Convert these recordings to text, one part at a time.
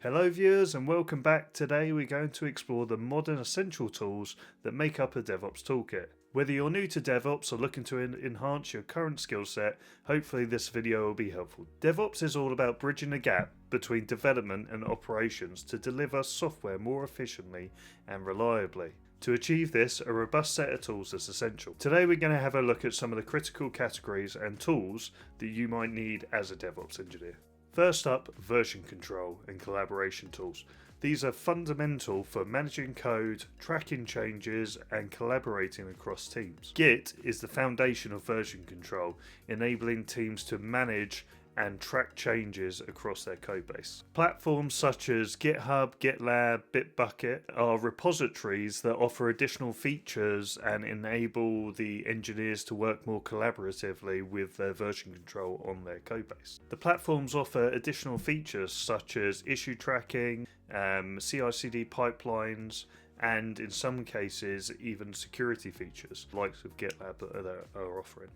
Hello viewers and welcome back. Today we're going to explore the modern essential tools that make up a DevOps toolkit. Whether you're new to DevOps or looking to enhance your current skill set, hopefully this video will be helpful. DevOps is all about bridging the gap between development and operations to deliver software more efficiently and reliably. To achieve this, a robust set of tools is essential. Today we're going to have a look at some of the critical categories and tools that you might need as a DevOps engineer. First up, version control and collaboration tools. These are fundamental for managing code, tracking changes, and collaborating across teams. Git is the foundation of version control, enabling teams to manage and track changes across their codebase. Platforms such as GitHub, GitLab, Bitbucket are repositories that offer additional features and enable the engineers to work more collaboratively with their version control on their codebase. The platforms offer additional features such as issue tracking, CI/CD pipelines, and in some cases even security features, like of GitLab that are offering.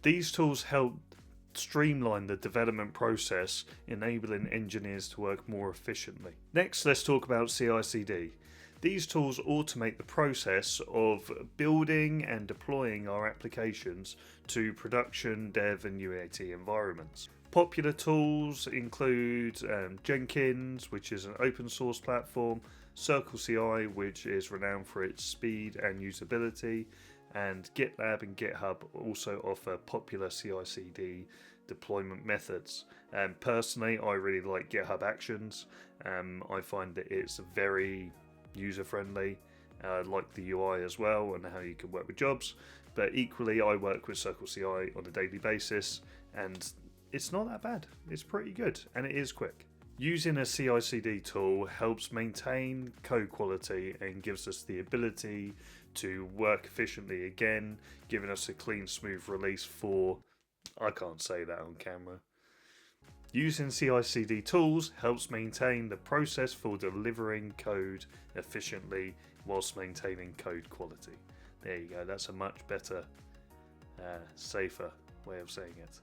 These tools help streamline the development process, enabling engineers to work more efficiently. Next, let's talk about CI/CD. These tools automate the process of building and deploying our applications to production, dev, and UAT environments. Popular tools include Jenkins, which is an open source platform, CircleCI, which is renowned for its speed and usability, and GitLab and GitHub also offer popular CI/CD deployment methods. Personally, I really like GitHub Actions. I find that it's very user-friendly. I like the UI as well and how you can work with jobs. But equally, I work with CircleCI on a daily basis, and it's not that bad. It's pretty good, and it is quick. Using a CI/CD tool helps maintain code quality and gives us the ability to work efficiently again, giving us a clean, smooth release for... I can't say that on camera. Using CI/CD tools helps maintain the process for delivering code efficiently whilst maintaining code quality. There you go, that's a much better, safer way of saying it.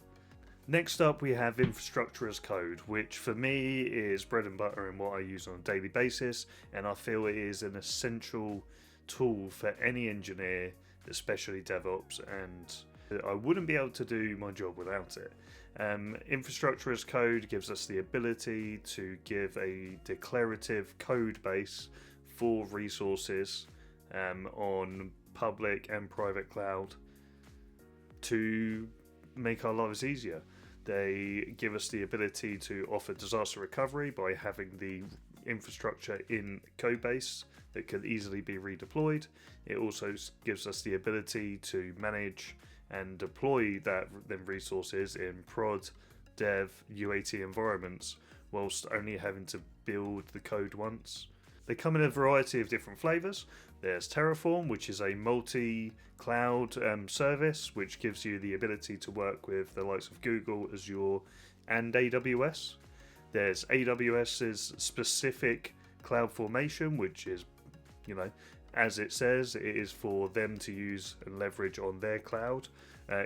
Next up, we have infrastructure as code, which for me is bread and butter in what I use on a daily basis, and I feel it is an essential tool for any engineer, especially DevOps, and I wouldn't be able to do my job without it. Infrastructure as code gives us the ability to give a declarative code base for resources on public and private cloud to make our lives easier. They give us the ability to offer disaster recovery by having the infrastructure in code base that can easily be redeployed. It also gives us the ability to manage and deploy them resources in prod, dev, UAT environments whilst only having to build the code once. They come in a variety of different flavors. There's Terraform, which is a multi-cloud service which gives you the ability to work with the likes of Google, Azure, and AWS. There's AWS's specific CloudFormation, which is, as it says, it is for them to use and leverage on their cloud.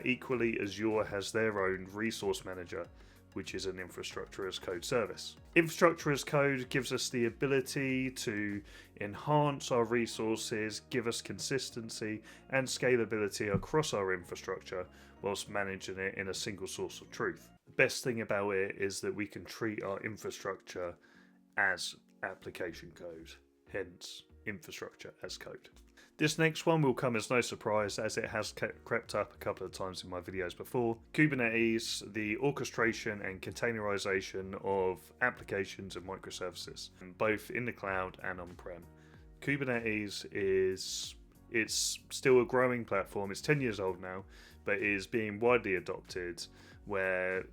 Equally, Azure has their own resource manager, which is an infrastructure as code service. Infrastructure as code gives us the ability to enhance our resources, give us consistency and scalability across our infrastructure whilst managing it in a single source of truth. The best thing about it is that we can treat our infrastructure as application code, hence infrastructure as code. This next one will come as no surprise as it has crept up a couple of times in my videos before. Kubernetes, the orchestration and containerisation of applications and microservices, both in the cloud and on-prem. Kubernetes it's still a growing platform. It's 10 years old now, but is being widely adopted where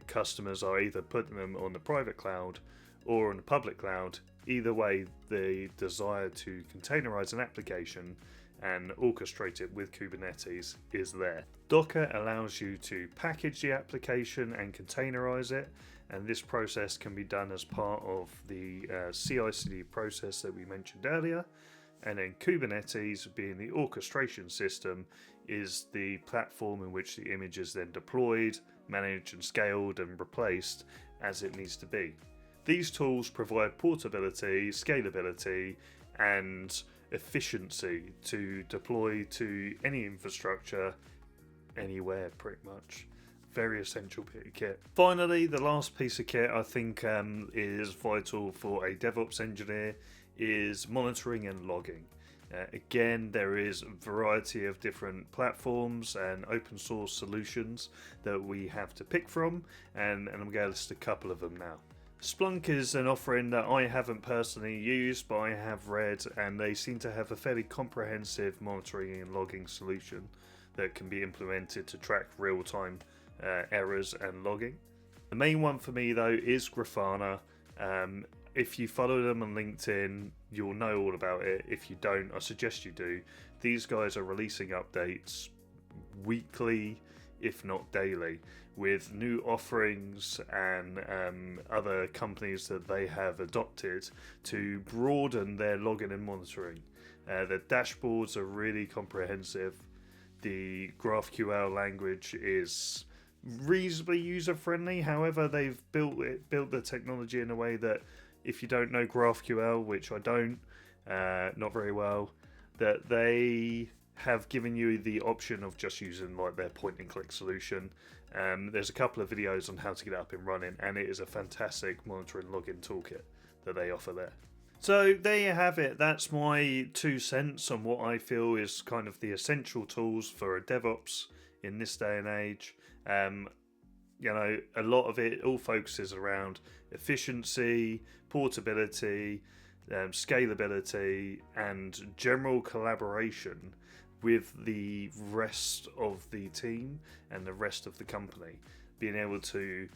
customers are either putting them on the private cloud or on the public cloud. Either way, the desire to containerize an application and orchestrate it with Kubernetes is there. Docker allows you to package the application and containerize it, and this process can be done as part of the CI/CD process that we mentioned earlier. And then Kubernetes, being the orchestration system, is the platform in which the image is then deployed, managed and scaled and replaced as it needs to be. These tools provide portability, scalability, and efficiency to deploy to any infrastructure, anywhere pretty much. Very essential bit of kit. Finally, the last piece of kit I think is vital for a DevOps engineer is monitoring and logging. Again, there is a variety of different platforms and open source solutions that we have to pick from, and I'm going to list a couple of them now. Splunk is an offering that I haven't personally used, but I have read, and they seem to have a fairly comprehensive monitoring and logging solution that can be implemented to track real-time errors and logging. The main one for me though is Grafana. If you follow them on LinkedIn, you'll know all about it. If you don't, I suggest you do. These guys are releasing updates weekly, if not daily, with new offerings and other companies that they have adopted to broaden their logging and monitoring. The dashboards are really comprehensive. The GraphQL language is reasonably user-friendly. However, they've built the technology in a way that if you don't know GraphQL, which I don't, not very well, that they have given you the option of just using like their point-and-click solution. There's a couple of videos on how to get it up and running, and it is a fantastic monitoring login toolkit that they offer there. So there you have it. That's my 2 cents on what I feel is kind of the essential tools for a DevOps in this day and age. You know, a lot of it all focuses around efficiency, portability, scalability, and general collaboration with the rest of the team and the rest of the company. Being able to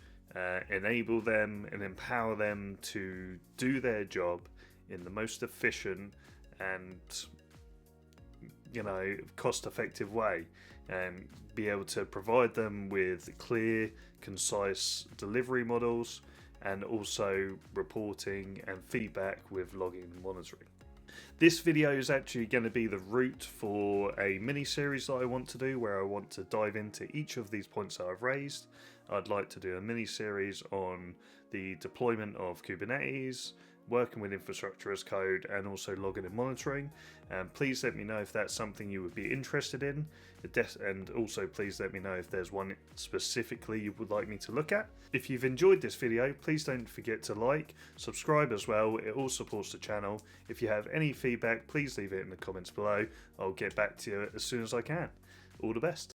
enable them and empower them to do their job in the most efficient and, you know, cost-effective way, and be able to provide them with clear, concise delivery models, and also reporting and feedback with logging and monitoring. This video is actually going to be the root for a mini-series that I want to do, where I want to dive into each of these points that I've raised. I'd like to do a mini-series on the deployment of Kubernetes, working with infrastructure as code, and also logging and monitoring. Please let me know if that's something you would be interested in, and also please let me know if there's one specifically you would like me to look at. If you've enjoyed this video, please don't forget to like, subscribe as well. It all supports the channel. If you have any feedback, please leave it in the comments below. I'll get back to you as soon as I can. All the best.